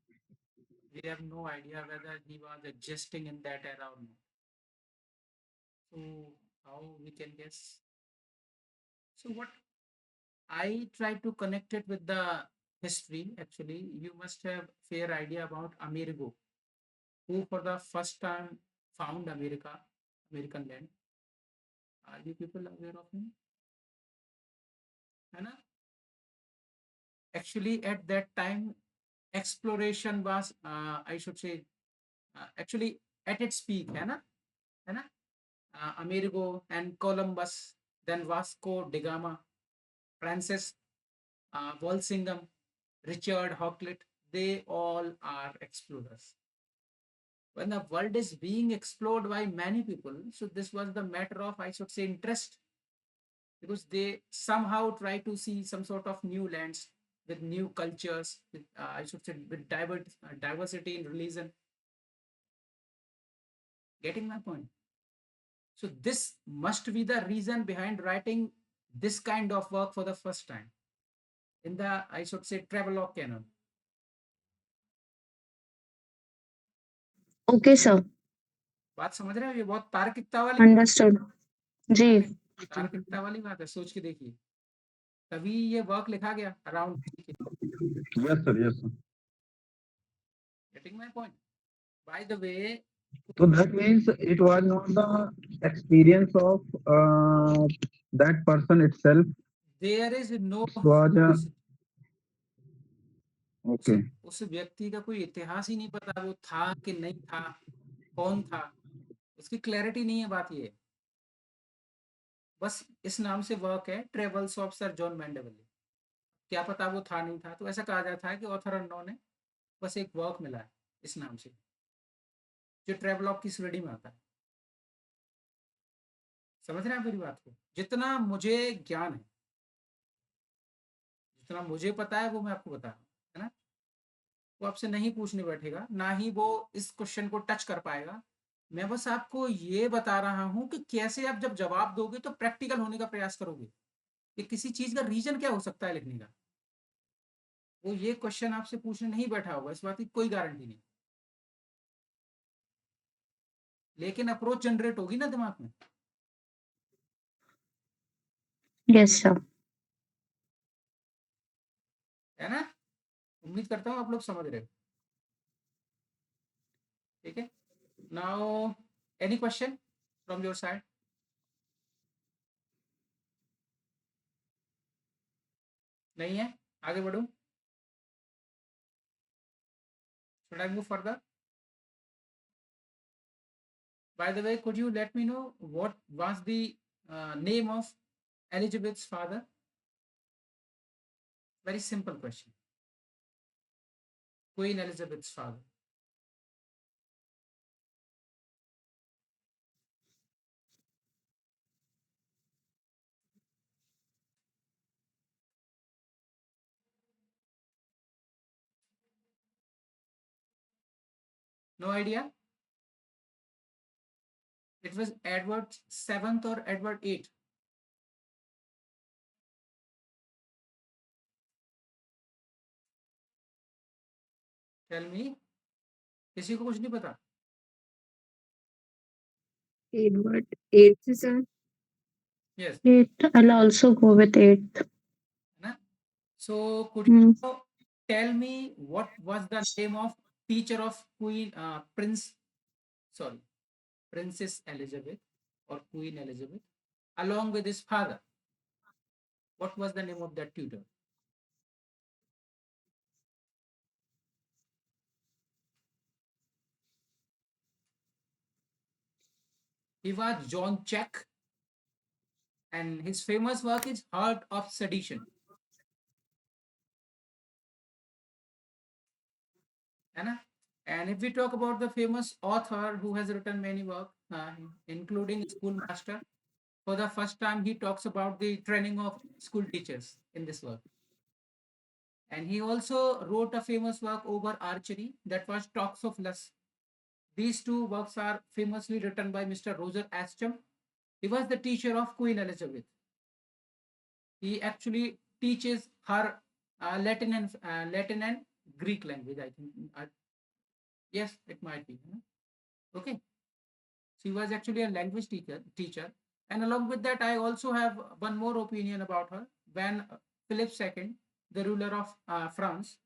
We have no idea whether he was existing in that era or not. So how we can guess? So what I try to connect it with the history. Actually, you must have fair idea about Amerigo, who for the first time found America, American land. Are you people aware of him? है ना? Actually, at that time, exploration was, I should say, actually at its peak, है ना? Amerigo and Columbus, then Vasco da Gama, Francis Walsingham, Richard Hawklett, they all are explorers. When the world is being explored by many people, so this was the matter of, I should say, interest, because they somehow try to see some sort of new lands with new cultures, with, I should say, with diversity in religion. Getting my point? So this must be the reason behind writing this kind of work for the first time in the, I should say, travelogue canon. Okay, sir. बात समझ रहे हो? ये बहुत तार्किकता वाली, Understood. जी. तार्किक तार्किकता वाली बात है. सोच के देखिए, तभी ये वर्क लिखा गया around. Yes, sir. Yes, sir. Getting my point? By the way, So that means it was not the experience of that person itself. There is no It was historicity. उस okay. उस व्यक्ति का कोई इतिहास ही नहीं पता, वो था कि नहीं था, कौन था, उसकी क्लैरिटी नहीं है. बात ये है, बस इस नाम से वर्क है, travels of sir John Mandeville. क्या पता वो था नहीं था, तो ऐसा कहा जाता है कि ऑथर अननोन है. बस एक वर्क मिला है इस नाम से, जो ट्रेवलॉग की श्रेणी में आता है। समझ रहे हैं आप मेरी बात को? जितना मुझे ज्ञान है, जितना मुझे पता है, वो मैं आपको बता रहा हूँ, है ना? वो आपसे नहीं पूछने बैठेगा, ना ही वो इस क्वेश्चन को टच कर पाएगा। मैं बस आपको ये बता रहा हूँ कि कैसे आप जब जवाब दोगे तो प्रैक्टिकल होने का प्रयास करोगे कि किसी चीज का रीजन क्या हो सकता है लिखने का। वो ये क्वेश्चन आपसे पूछने नहीं बैठा होगा, इस बात की कोई गारंटी नहीं, लेकिन अप्रोच जनरेट होगी ना दिमाग में। Yes, sir. है ना? उम्मीद करता हूँ आप लोग समझ रहे हो। ठीक है, now any question from your side? नहीं है? आगे बढ़ूं? Should I move further? By the way, could you let me know what was the name of Elizabeth's father? Very simple question. Queen Elizabeth's father. No idea? It was Edward VII or Edward VIII. Tell me. किसी को कुछ नहीं पता? Edward eighth, sir. Yes. Eighth. I'll also go with eighth. Na? So could Hmm. you tell me what was the name of teacher of Princess Elizabeth or Queen Elizabeth along with his father? What was the name of that tutor? He was John Check, and his famous work is Heart of Sedition. है ना? And if we talk about the famous author who has written many works, including Schoolmaster, for the first time he talks about the training of school teachers in this work. And he also wrote a famous work over archery that was Talks of Lust. These two works are famously written by Mr. Roger Ascham. He was the teacher of Queen Elizabeth. He actually teaches her Latin and Greek language. I think. Yes, it might be. Okay. She was actually a language teacher. And along with that, I also have one more opinion about her. When Philip II, the ruler of France,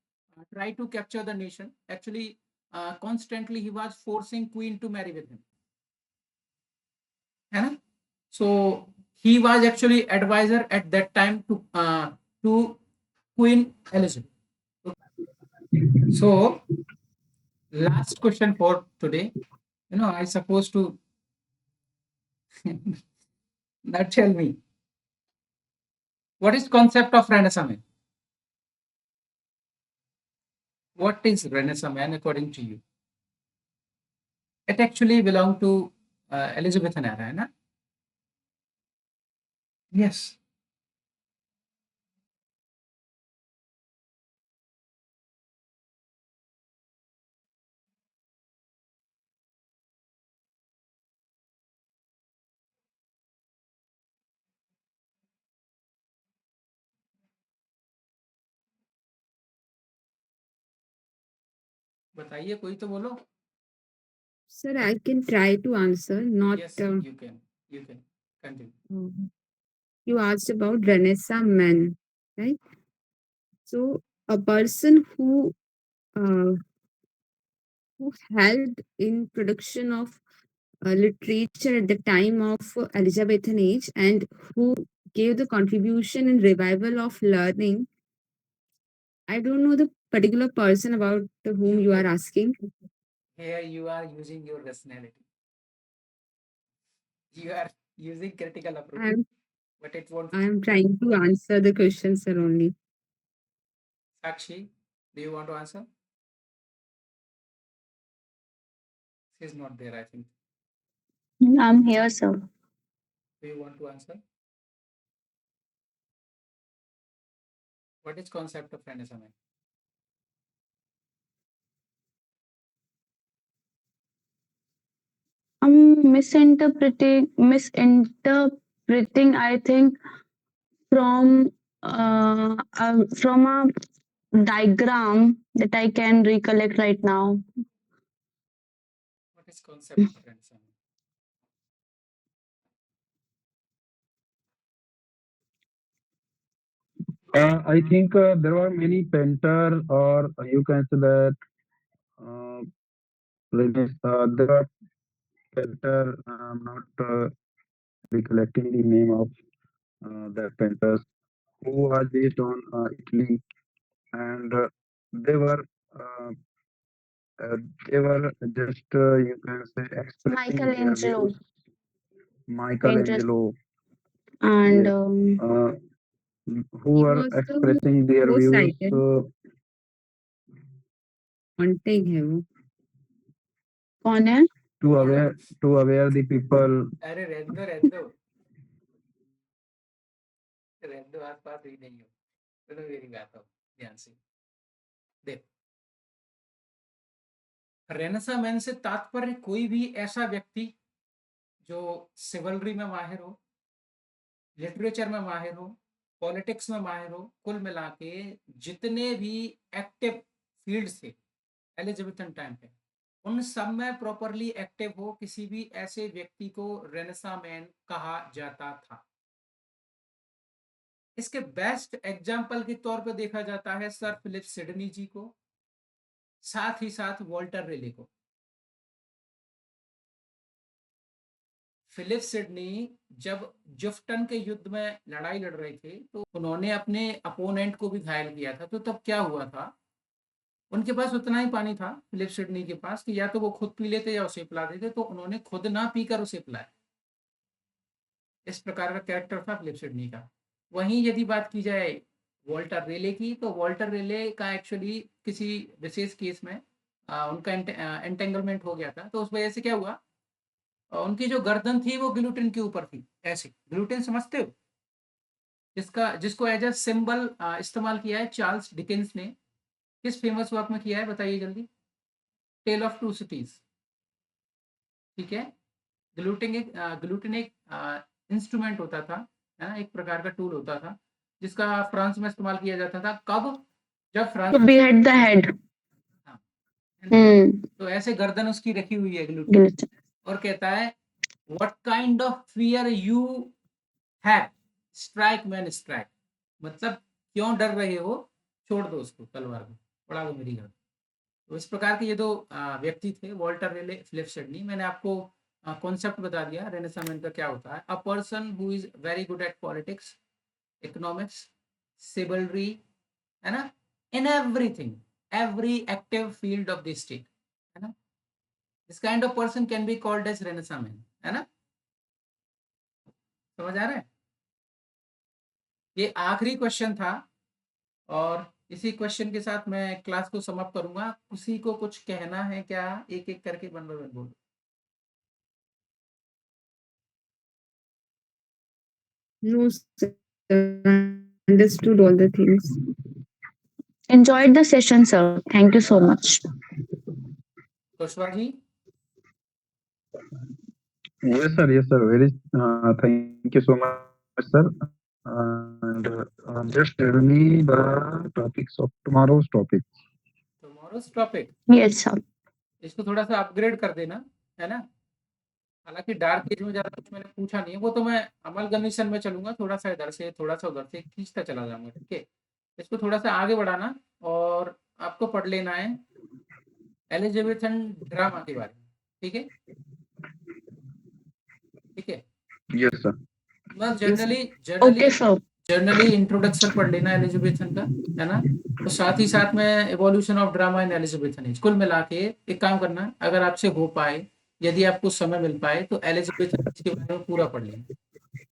tried to capture the nation, actually, constantly he was forcing Queen to marry with him. है So he was actually advisor at that time to Queen Elizabeth. So last question for today. I supposed to now tell me what is concept of Renaissance man? What is Renaissance man according to you? It actually belong to Elizabethan era, है ना? Yes. बताइए कोई तो बोलो. Sir, I can try to answer, not. Yes, you can. You can continue. You asked about Renaissance men, right? So, a person uh, who helped in production of literature at the time of Elizabethan age and who gave the contribution in revival of learning. I don't know the particular person about whom you are asking. Here you are using your rationality. You are using critical approach, I'm but it won't. I'm trying to answer the question, sir, only. Sakshi, do you want to answer? She's not there, I think. I'm here, sir. Do you want to answer? What is concept of Renaissance? Misinterpreting, I think, from from a diagram that I can recollect right now. What is concept of Renaissance? I think there were many painter, or you can say that uh, there are painter. I'm not recollecting the name of that painters who are based on Italy, and they were uh, uh, they were just you can say expressing their Michelangelo, views. painter, Michelangelo, and yes, uh, who He were was the expressing their views co-cited haunting him. कौन है? to छोड़ो, aware the people. अरे रहने दो रहने दो, आस पास ही नहीं हो। चलो मेरी बात हो ध्यान से देख। रेनेसा मैन से तात्पर्य कोई भी ऐसा व्यक्ति जो सिवलरी में माहिर हो, लिटरेचर में माहिर हो, पॉलिटिक्स में माहिर हो, कुल मिला के जितने भी एक्टिव फील्ड्स थे एलिजाबेथन टाइम पे, उन सब में प्रॉपरली एक्टिव हो किसी भी ऐसे व्यक्ति को रेनेसा मैन कहा जाता था। इसके बेस्ट एग्जाम्पल के तौर पे देखा जाता है सर फिलिप सिडनी जी को, साथ ही साथ वॉल्टर रेले को। फिलिप सिडनी जब जुफ्टन के युद्ध में लड़ाई लड़ रहे थे तो उन्होंने अपने अपोनेंट को भी घायल किया था। तो तब क्या हुआ था, उनके पास उतना ही पानी था फिलिप सिडनी के पास कि या तो वो खुद पी लेते या उसे पिला देते, तो उन्होंने खुद ना पीकर उसे पिलाया। इस प्रकार का कैरेक्टर था फिलिप सिडनी का। वहीं यदि बात की जाए वॉल्टर रेले की, तो वॉल्टर रेले का एक्चुअली किसी विशेष केस में उनका एंटेंगलमेंट हो गया था। तो उस वजह से क्या हुआ, उनकी जो गर्दन थी वो ग्लूटेन के ऊपर थी। ऐसे ग्लूटेन समझते हो, जिसको एज अ सिंबल इस्तेमाल किया है चार्ल्स डिकेंस ने। किस फेमस वर्क में किया है बताइए जल्दी? Tale of two cities. ठीक है, ग्लूटेन एक इंस्ट्रूमेंट होता था, है ना, एक प्रकार का टूल होता था जिसका फ्रांस में इस्तेमाल किया जाता था। कब? जब France to behead the head. हाँ, है ना? Hmm. तो ऐसे गर्दन उसकी रखी हुई है ग्लूटेन, और कहता है what kind of fear you have, strike man strike. मतलब क्यों डर रहे हो, छोड़ दो उसको, तलवार को उड़ा दो मेरी गर्दन। तो इस प्रकार के ये दो व्यक्ति थे, वॉल्टर रेले, फिलिप सिडनी। मैंने आपको कॉन्सेप्ट बता दिया रेनेसां का क्या होता है। A person who is very good at politics, economics, सिबलरी, है ना, in everything, every active field of the state, है ना। This kind of person can be called as renaissance, है ना। समझ आ रहा है? ये आखिरी क्वेश्चन था और इसी क्वेश्चन के साथ मैं क्लास को समाप्त करूंगा। किसी को कुछ कहना है क्या? एक एक करके वन बाय वन बोलो। No, sir. Understood all the things. Enjoyed the session, sir. Thank you so much. Kushwaha ji, Yes, sir. Yes, sir. Very. Thank you so much, sir. And just tell me the topics of tomorrow's topic. Tomorrow's topic, Yes, sir. इसको थोड़ा सा upgrade कर देना, है ना। हालांकि dark as में ज़्यादा कुछ मैंने पूछा नहीं है, वो तो मैं अमल कमीशन में चलूंगा, थोड़ा सा इधर से थोड़ा सा उधर से खींचता चला जाऊंगा। ठीक है, इसको थोड़ा सा आगे बढ़ाना और आपको पढ़ लेना है एलिजाबेथन ड्रामा के बारे में। ठीक है, ठीक है। Yes, sir. बस Yes, sir. Okay, sir. Generally introduction पढ़ लेना एलिजाबेथन का, है ना। तो साथ ही साथ में evolution of drama in Elizabethan age, कुल मिला के एक काम करना, अगर आपसे हो पाए, यदि आपको समय मिल पाए, तो एलिजाबेथन एज के बारे में पूरा पढ़ लेना।